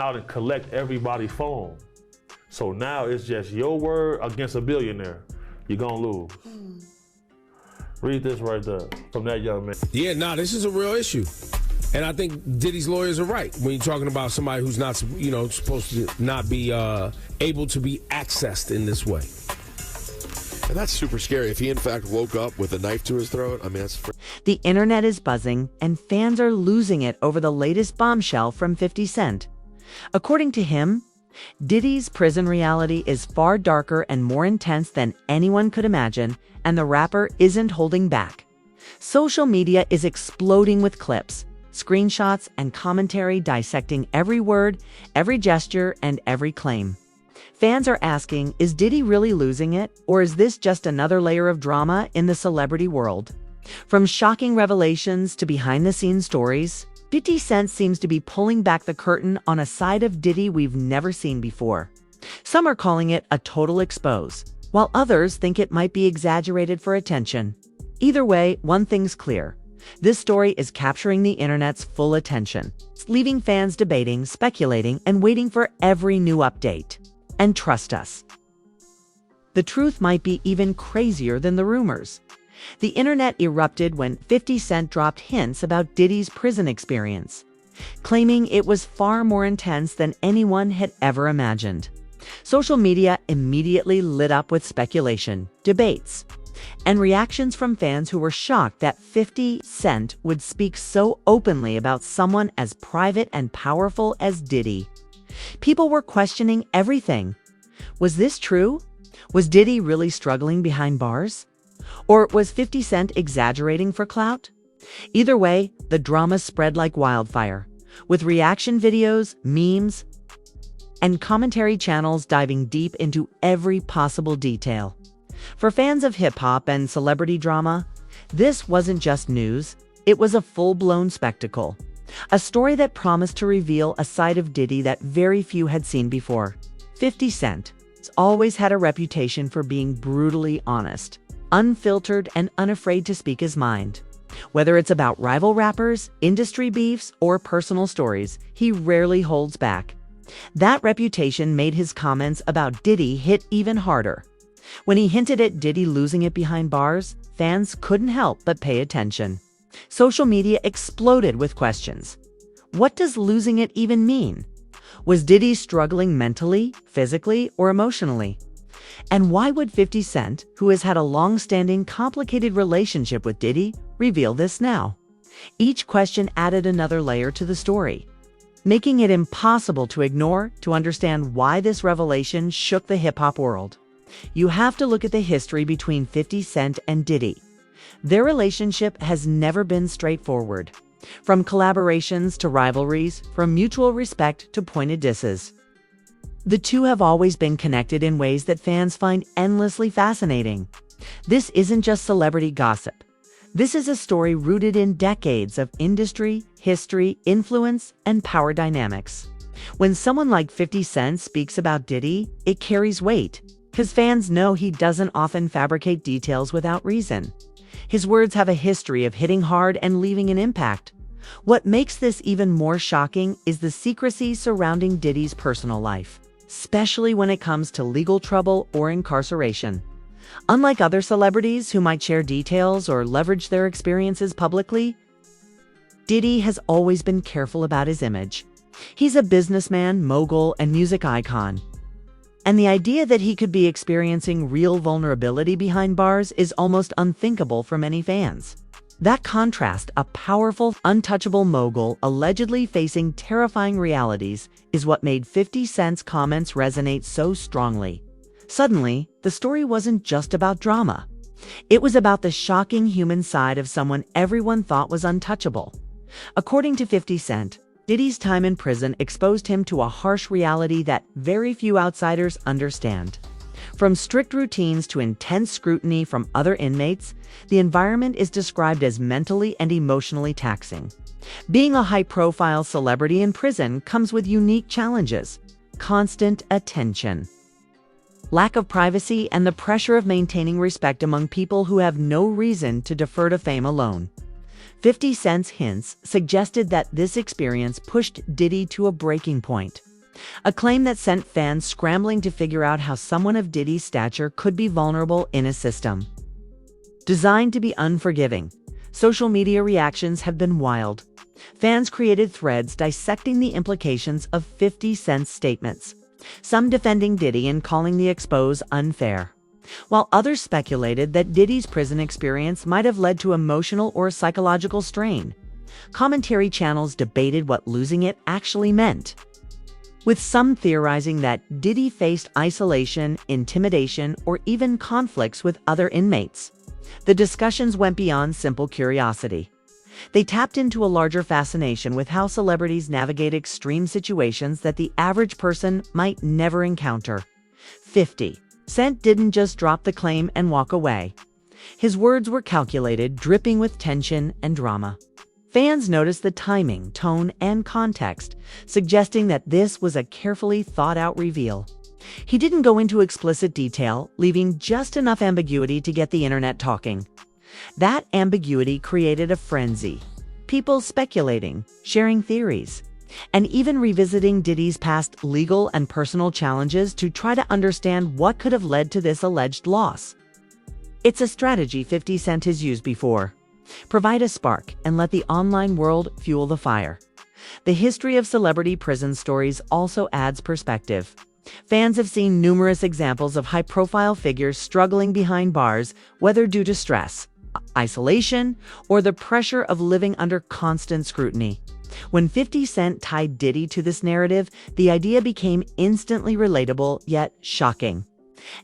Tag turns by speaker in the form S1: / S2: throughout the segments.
S1: out and collect everybody's phone. So now it's just your word against a billionaire. You're gonna lose. Read this right there from that young man.
S2: Yeah, this is a real issue. And I think Diddy's lawyers are right when you're talking about somebody who's not, supposed to not be able to be accessed in this way.
S3: And that's super scary. If he, in fact, woke up with a knife to his throat, I mean, that's...
S4: The internet is buzzing, and fans are losing it over the latest bombshell from 50 Cent. According to him, Diddy's prison reality is far darker and more intense than anyone could imagine, and the rapper isn't holding back. Social media is exploding with clips, screenshots, and commentary dissecting every word, every gesture, and every claim. Fans are asking, is Diddy really losing it, or is this just another layer of drama in the celebrity world? From shocking revelations to behind-the-scenes stories, 50 Cent seems to be pulling back the curtain on a side of Diddy we've never seen before. Some are calling it a total expose, while others think it might be exaggerated for attention. Either way, one thing's clear. This story is capturing the internet's full attention. It's leaving fans debating, speculating, and waiting for every new update. And trust us, the truth might be even crazier than the rumors. The internet erupted when 50 Cent dropped hints about Diddy's prison experience, claiming it was far more intense than anyone had ever imagined. Social media immediately lit up with speculation, debates, and reactions from fans who were shocked that 50 Cent would speak so openly about someone as private and powerful as Diddy. People were questioning everything. Was this true? Was Diddy really struggling behind bars? Or was 50 Cent exaggerating for clout? Either way, the drama spread like wildfire, with reaction videos, memes, and commentary channels diving deep into every possible detail. For fans of hip-hop and celebrity drama, this wasn't just news, it was a full-blown spectacle. A story that promised to reveal a side of Diddy that very few had seen before. 50 Cent has always had a reputation for being brutally honest, unfiltered, and unafraid to speak his mind. Whether it's about rival rappers, industry beefs, or personal stories, he rarely holds back. That reputation made his comments about Diddy hit even harder. When he hinted at Diddy losing it behind bars, fans couldn't help but pay attention. Social media exploded with questions. What does losing it even mean? Was Diddy struggling mentally, physically, or emotionally? And why would 50 Cent, who has had a long-standing, complicated relationship with Diddy, reveal this now? Each question added another layer to the story, making it impossible to ignore to understand why this revelation shook the hip-hop world. You have to look at the history between 50 Cent and Diddy. Their relationship has never been straightforward. From collaborations to rivalries, from mutual respect to pointed disses. The two have always been connected in ways that fans find endlessly fascinating. This isn't just celebrity gossip. This is a story rooted in decades of industry, history, influence, and power dynamics. When someone like 50 Cent speaks about Diddy, it carries weight, because fans know he doesn't often fabricate details without reason. His words have a history of hitting hard and leaving an impact. What makes this even more shocking is the secrecy surrounding Diddy's personal life, especially when it comes to legal trouble or incarceration. Unlike other celebrities who might share details or leverage their experiences publicly, Diddy has always been careful about his image. He's a businessman, mogul, and music icon. And the idea that he could be experiencing real vulnerability behind bars is almost unthinkable for many fans. That contrast, a powerful, untouchable mogul allegedly facing terrifying realities, is what made 50 Cent's comments resonate so strongly. Suddenly, the story wasn't just about drama. It was about the shocking human side of someone everyone thought was untouchable. According to 50 Cent, Diddy's time in prison exposed him to a harsh reality that very few outsiders understand. From strict routines to intense scrutiny from other inmates, the environment is described as mentally and emotionally taxing. Being a high-profile celebrity in prison comes with unique challenges: constant attention, lack of privacy, and the pressure of maintaining respect among people who have no reason to defer to fame alone. 50 Cent's hints suggested that this experience pushed Diddy to a breaking point. a claim that sent fans scrambling to figure out how someone of Diddy's stature could be vulnerable in a system designed to be unforgiving. Social media reactions have been wild. Fans created threads dissecting the implications of 50 Cent's statements, some defending Diddy and calling the expose unfair, while others speculated that Diddy's prison experience might have led to emotional or psychological strain. Commentary channels debated what losing it actually meant, with some theorizing that Diddy faced isolation, intimidation, or even conflicts with other inmates. The discussions went beyond simple curiosity. They tapped into a larger fascination with how celebrities navigate extreme situations that the average person might never encounter. 50 Cent didn't just drop the claim and walk away. His words were calculated, dripping with tension and drama. Fans noticed the timing, tone, and context, suggesting that this was a carefully thought-out reveal. He didn't go into explicit detail, leaving just enough ambiguity to get the internet talking. That ambiguity created a frenzy. People speculating, sharing theories, and even revisiting Diddy's past legal and personal challenges to try to understand what could have led to this alleged loss. It's a strategy 50 Cent has used before. Provide a spark and let the online world fuel the fire. The history of celebrity prison stories also adds perspective. Fans have seen numerous examples of high-profile figures struggling behind bars, whether due to stress, isolation, or the pressure of living under constant scrutiny. When 50 Cent tied Diddy to this narrative, the idea became instantly relatable, yet shocking.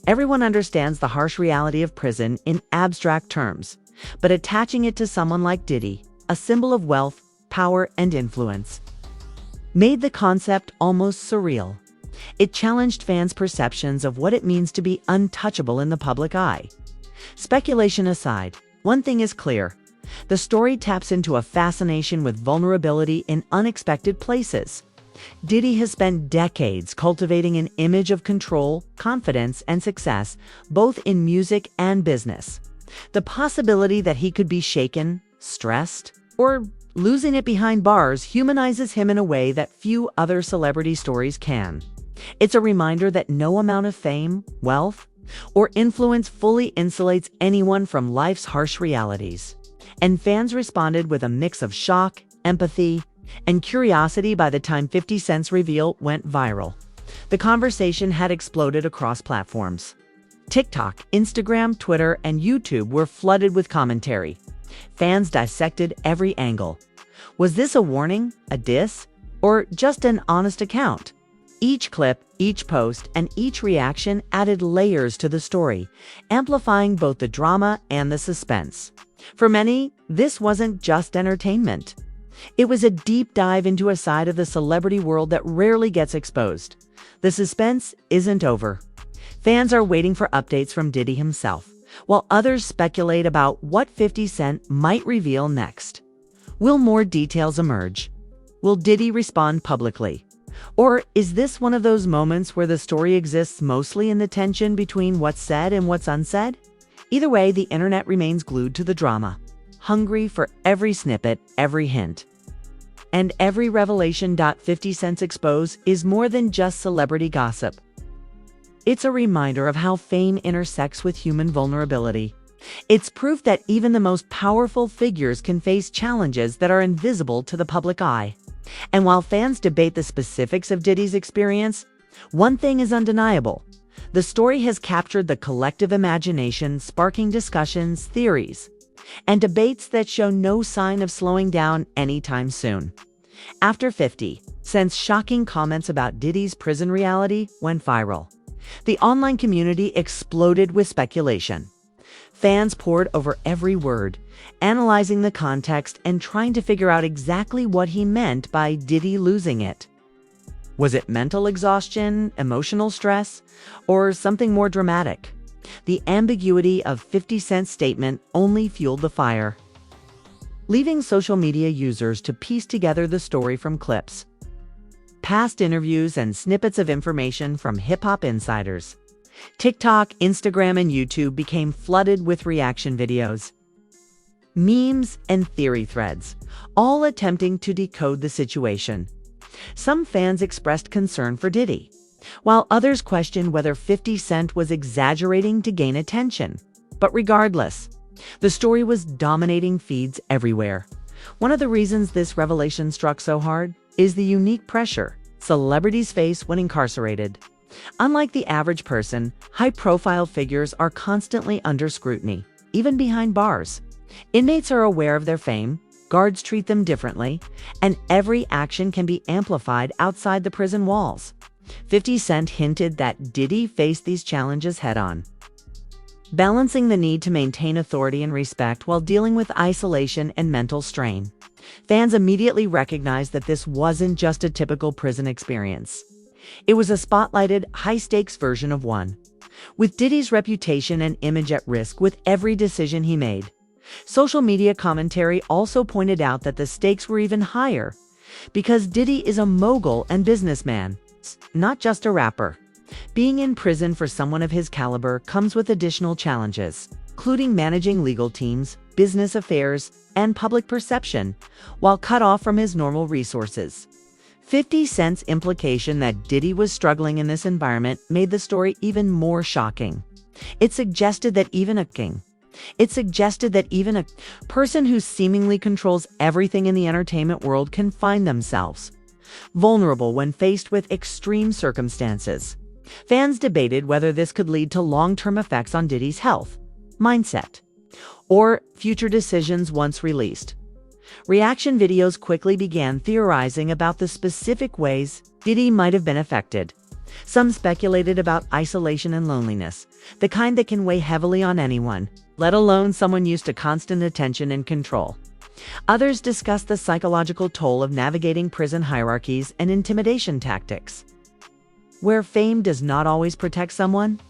S4: Everyone understands the harsh reality of prison in abstract terms, but attaching it to someone like Diddy, a symbol of wealth, power, and influence, made the concept almost surreal. It challenged fans' perceptions of what it means to be untouchable in the public eye. Speculation aside, one thing is clear. The story taps into a fascination with vulnerability in unexpected places. Diddy has spent decades cultivating an image of control, confidence, and success, both in music and business. The possibility that he could be shaken, stressed, or losing it behind bars humanizes him in a way that few other celebrity stories can. It's a reminder that no amount of fame, wealth, or influence fully insulates anyone from life's harsh realities. And fans responded with a mix of shock, empathy, and curiosity by the time 50 Cent's reveal went viral. The conversation had exploded across platforms. TikTok, Instagram, Twitter, and YouTube were flooded with commentary. Fans dissected every angle. Was this a warning, a diss, or just an honest account? Each clip, each post, and each reaction added layers to the story, amplifying both the drama and the suspense. For many, this wasn't just entertainment. It was a deep dive into a side of the celebrity world that rarely gets exposed. The suspense isn't over. Fans are waiting for updates from Diddy himself, while others speculate about what 50 Cent might reveal next. Will more details emerge? Will Diddy respond publicly? Or is this one of those moments where the story exists mostly in the tension between what's said and what's unsaid? Either way, the internet remains glued to the drama, hungry for every snippet, every hint. And every revelation. 50 Cent's expose is more than just celebrity gossip. It's a reminder of how fame intersects with human vulnerability. It's proof that even the most powerful figures can face challenges that are invisible to the public eye. And while fans debate the specifics of Diddy's experience, one thing is undeniable. The story has captured the collective imagination, sparking discussions, theories, and debates that show no sign of slowing down anytime soon. After 50 Cent's shocking comments about Diddy's prison reality went viral, the online community exploded with speculation. Fans poured over every word, analyzing the context and trying to figure out exactly what he meant by Diddy losing it. Was it mental exhaustion, emotional stress, or something more dramatic? The ambiguity of 50 Cent's statement only fueled the fire, leaving social media users to piece together the story from clips, past interviews, and snippets of information from hip-hop insiders. TikTok, Instagram, and YouTube became flooded with reaction videos, memes, and theory threads, all attempting to decode the situation. Some fans expressed concern for Diddy, while others questioned whether 50 Cent was exaggerating to gain attention. But regardless, the story was dominating feeds everywhere. One of the reasons this revelation struck so hard is the unique pressure celebrities face when incarcerated. Unlike the average person, high-profile figures are constantly under scrutiny, even behind bars. Inmates are aware of their fame, guards treat them differently, and every action can be amplified outside the prison walls. 50 Cent hinted that Diddy faced these challenges head-on, balancing the need to maintain authority and respect while dealing with isolation and mental strain. Fans immediately recognized that this wasn't just a typical prison experience. It was a spotlighted, high-stakes version of one, with Diddy's reputation and image at risk with every decision he made. Social media commentary also pointed out that the stakes were even higher, because Diddy is a mogul and businessman, not just a rapper. Being in prison for someone of his caliber comes with additional challenges, including managing legal teams, business affairs, and public perception, while cut off from his normal resources. 50 Cent's implication that Diddy was struggling in this environment made the story even more shocking. It suggested that even a person who seemingly controls everything in the entertainment world can find themselves vulnerable when faced with extreme circumstances. Fans debated whether this could lead to long-term effects on Diddy's health, mindset, or future decisions once released. Reaction videos quickly began theorizing about the specific ways Diddy might have been affected. Some speculated about isolation and loneliness, the kind that can weigh heavily on anyone, let alone someone used to constant attention and control. Others discussed the psychological toll of navigating prison hierarchies and intimidation tactics. Where fame does not always protect someone,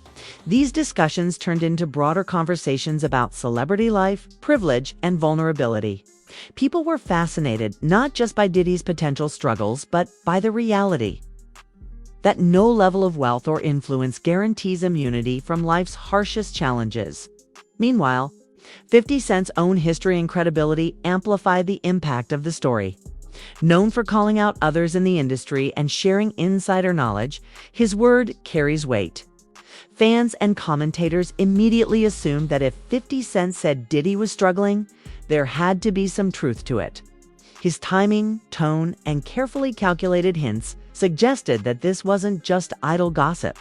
S4: these discussions turned into broader conversations about celebrity life, privilege, and vulnerability. People were fascinated not just by Diddy's potential struggles, but by the reality that no level of wealth or influence guarantees immunity from life's harshest challenges. Meanwhile, 50 Cent's own history and credibility amplified the impact of the story. Known for calling out others in the industry and sharing insider knowledge, his word carries weight. Fans and commentators immediately assumed that if 50 Cent said Diddy was struggling, there had to be some truth to it. His timing, tone, and carefully calculated hints suggested that this wasn't just idle gossip.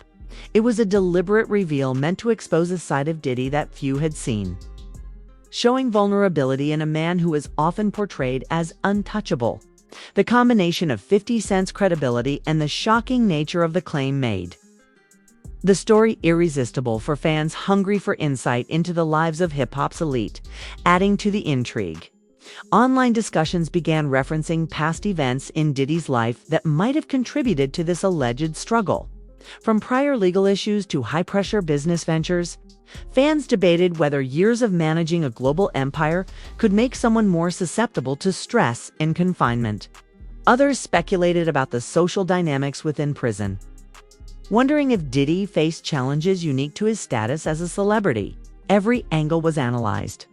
S4: It was a deliberate reveal meant to expose a side of Diddy that few had seen, showing vulnerability in a man who is often portrayed as untouchable. The combination of 50 Cent's credibility and the shocking nature of the claim made the story irresistible for fans hungry for insight into the lives of hip-hop's elite, adding to the intrigue. Online discussions began referencing past events in Diddy's life that might have contributed to this alleged struggle. From prior legal issues to high-pressure business ventures, fans debated whether years of managing a global empire could make someone more susceptible to stress and confinement. Others speculated about the social dynamics within prison, wondering if Diddy faced challenges unique to his status as a celebrity. Every angle was analyzed,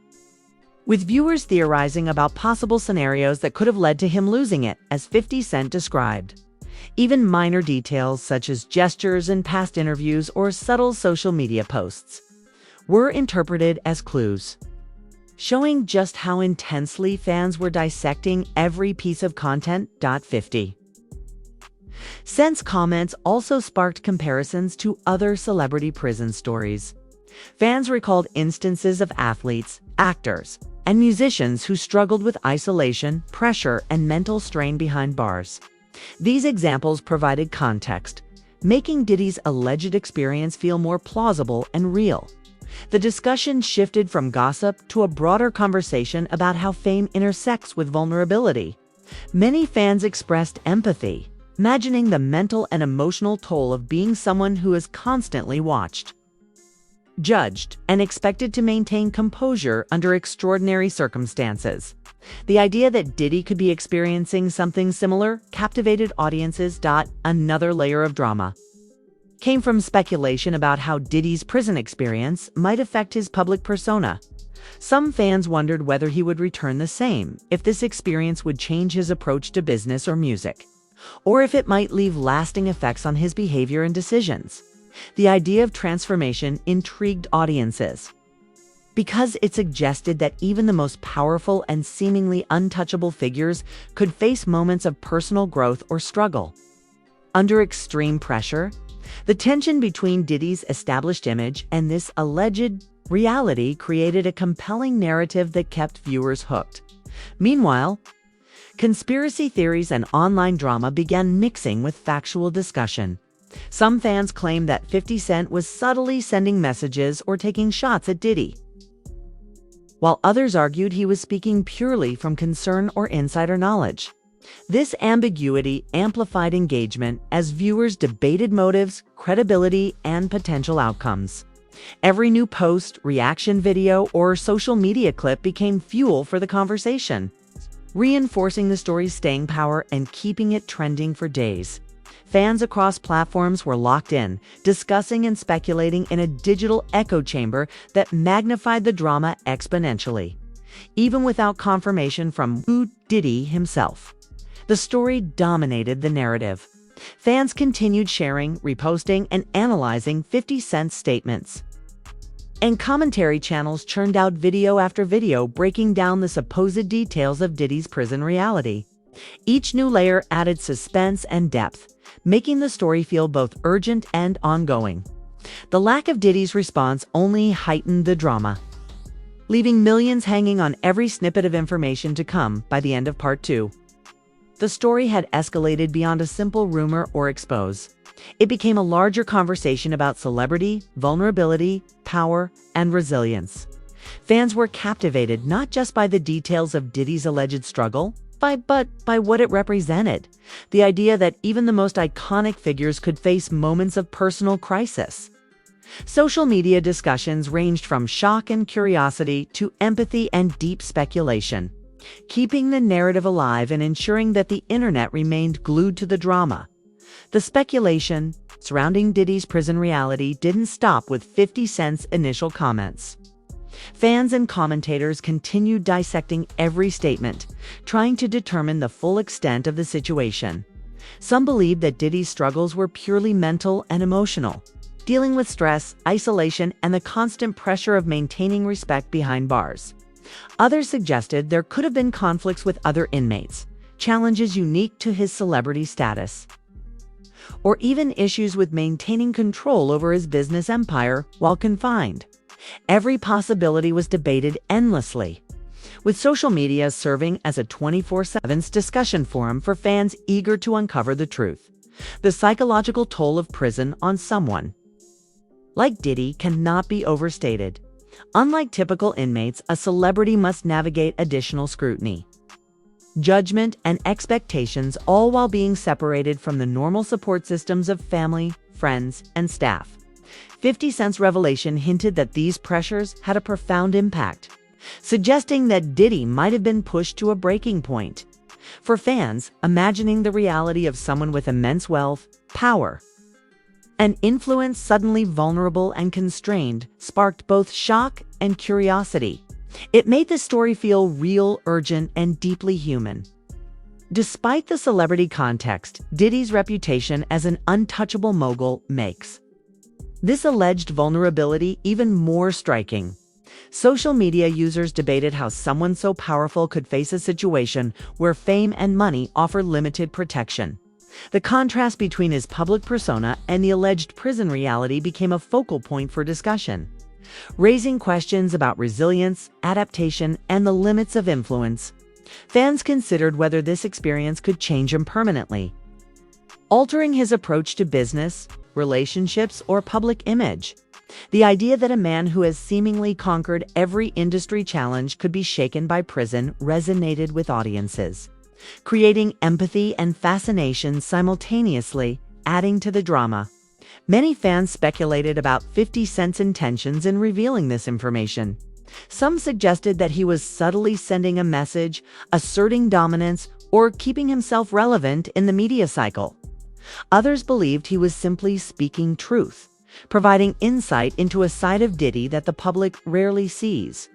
S4: with viewers theorizing about possible scenarios that could have led to him losing it, as 50 Cent described. Even minor details such as gestures in past interviews or subtle social media posts were interpreted as clues, showing just how intensely fans were dissecting every piece of content. 50 Cent's comments also sparked comparisons to other celebrity prison stories. Fans recalled instances of athletes, actors, and musicians who struggled with isolation, pressure, and mental strain behind bars. These examples provided context, making Diddy's alleged experience feel more plausible and real. The discussion shifted from gossip to a broader conversation about how fame intersects with vulnerability. Many fans expressed empathy, imagining the mental and emotional toll of being someone who is constantly watched, judged, and expected to maintain composure under extraordinary circumstances. The idea that Diddy could be experiencing something similar captivated audiences. Another layer of drama came from speculation about how Diddy's prison experience might affect his public persona. Some fans wondered whether he would return the same, if this experience would change his approach to business or music, or if it might leave lasting effects on his behavior and decisions. The idea of transformation intrigued audiences because it suggested that even the most powerful and seemingly untouchable figures could face moments of personal growth or struggle. Under extreme pressure, the tension between Diddy's established image and this alleged reality created a compelling narrative that kept viewers hooked. Meanwhile, conspiracy theories and online drama began mixing with factual discussion. Some fans claimed that 50 Cent was subtly sending messages or taking shots at Diddy, while others argued he was speaking purely from concern or insider knowledge. This ambiguity amplified engagement as viewers debated motives, credibility, and potential outcomes. Every new post, reaction video, or social media clip became fuel for the conversation, reinforcing the story's staying power and keeping it trending for days. Fans across platforms were locked in, discussing and speculating in a digital echo chamber that magnified the drama exponentially. Even without confirmation from Diddy himself, the story dominated the narrative. Fans continued sharing, reposting, and analyzing 50 Cent's statements. And commentary channels churned out video after video breaking down the supposed details of Diddy's prison reality. Each new layer added suspense and depth, making the story feel both urgent and ongoing. The lack of Diddy's response only heightened the drama, leaving millions hanging on every snippet of information to come by the end of Part 2. The story had escalated beyond a simple rumor or expose. It became a larger conversation about celebrity, vulnerability, power, and resilience. Fans were captivated not just by the details of Diddy's alleged struggle, but by what it represented. The idea that even the most iconic figures could face moments of personal crisis. Social media discussions ranged from shock and curiosity to empathy and deep speculation, keeping the narrative alive and ensuring that the internet remained glued to the drama. The speculation surrounding Diddy's prison reality didn't stop with 50 Cent's initial comments. Fans and commentators continued dissecting every statement, trying to determine the full extent of the situation. Some believed that Diddy's struggles were purely mental and emotional, dealing with stress, isolation, and the constant pressure of maintaining respect behind bars. Others suggested there could have been conflicts with other inmates, challenges unique to his celebrity status, or even issues with maintaining control over his business empire while confined. Every possibility was debated endlessly, with social media serving as a 24/7 discussion forum for fans eager to uncover the truth. The psychological toll of prison on someone like Diddy cannot be overstated. Unlike typical inmates, a celebrity must navigate additional scrutiny, judgment, and expectations, all while being separated from the normal support systems of family, friends, and staff. 50 Cent's revelation hinted that these pressures had a profound impact, suggesting that Diddy might have been pushed to a breaking point. For fans, imagining the reality of someone with immense wealth, power, and influence suddenly vulnerable and constrained sparked both shock and curiosity. It made the story feel real, urgent, and deeply human. Despite the celebrity context, Diddy's reputation as an untouchable mogul makes this alleged vulnerability even more striking. Social media users debated how someone so powerful could face a situation where fame and money offer limited protection. The contrast between his public persona and the alleged prison reality became a focal point for discussion, raising questions about resilience, adaptation, and the limits of influence. Fans considered whether this experience could change him permanently, altering his approach to business, relationships, or public image. The idea that a man who has seemingly conquered every industry challenge could be shaken by prison resonated with audiences, creating empathy and fascination simultaneously, adding to the drama. Many fans speculated about 50 Cent's intentions in revealing this information. Some suggested that he was subtly sending a message, asserting dominance, or keeping himself relevant in the media cycle. Others believed he was simply speaking truth, providing insight into a side of Diddy that the public rarely sees.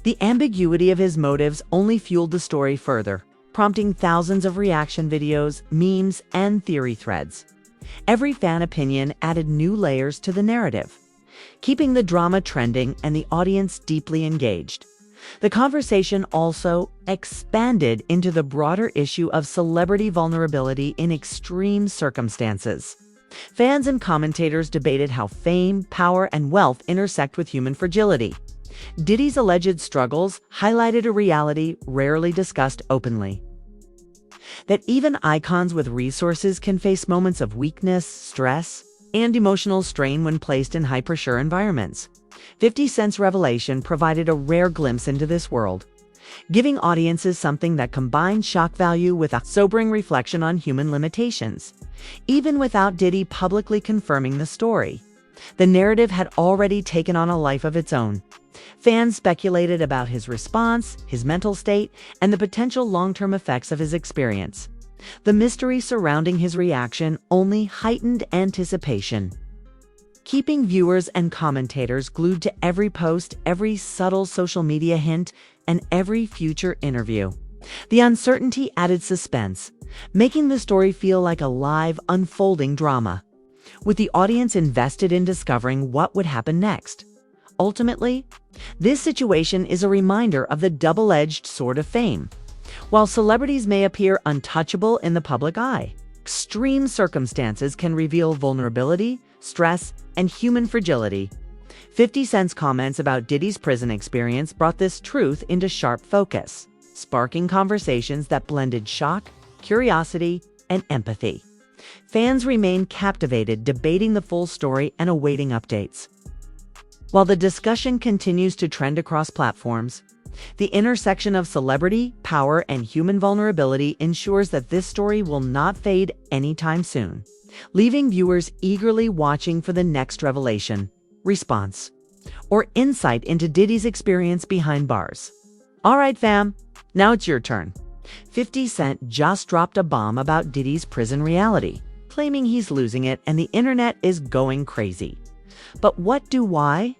S4: The ambiguity of his motives only fueled the story further, prompting thousands of reaction videos, memes, and theory threads. Every fan opinion added new layers to the narrative, keeping the drama trending and the audience deeply engaged. The conversation also expanded into the broader issue of celebrity vulnerability in extreme circumstances. Fans and commentators debated how fame, power, and wealth intersect with human fragility. Diddy's alleged struggles highlighted a reality rarely discussed openly: that even icons with resources can face moments of weakness, stress, and emotional strain when placed in high-pressure environments. 50 Cent's revelation provided a rare glimpse into this world, giving audiences something that combined shock value with a sobering reflection on human limitations. Even without Diddy publicly confirming the story, the narrative had already taken on a life of its own. Fans speculated about his response, his mental state, and the potential long-term effects of his experience. The mystery surrounding his reaction only heightened anticipation, keeping viewers and commentators glued to every post, every subtle social media hint, and every future interview. The uncertainty added suspense, making the story feel like a live, unfolding drama, with the audience invested in discovering what would happen next. Ultimately, this situation is a reminder of the double-edged sword of fame. While celebrities may appear untouchable in the public eye, extreme circumstances can reveal vulnerability, stress, and human fragility. 50 Cent's comments about Diddy's prison experience brought this truth into sharp focus, sparking conversations that blended shock, curiosity, and empathy. Fans remain captivated, debating the full story and awaiting updates. While the discussion continues to trend across platforms, the intersection of celebrity, power, and human vulnerability ensures that this story will not fade anytime soon, leaving viewers eagerly watching for the next revelation, response, or insight into Diddy's experience behind bars. All right, fam, now it's your turn. 50 Cent just dropped a bomb about Diddy's prison reality, claiming he's losing it and the internet is going crazy. But what do why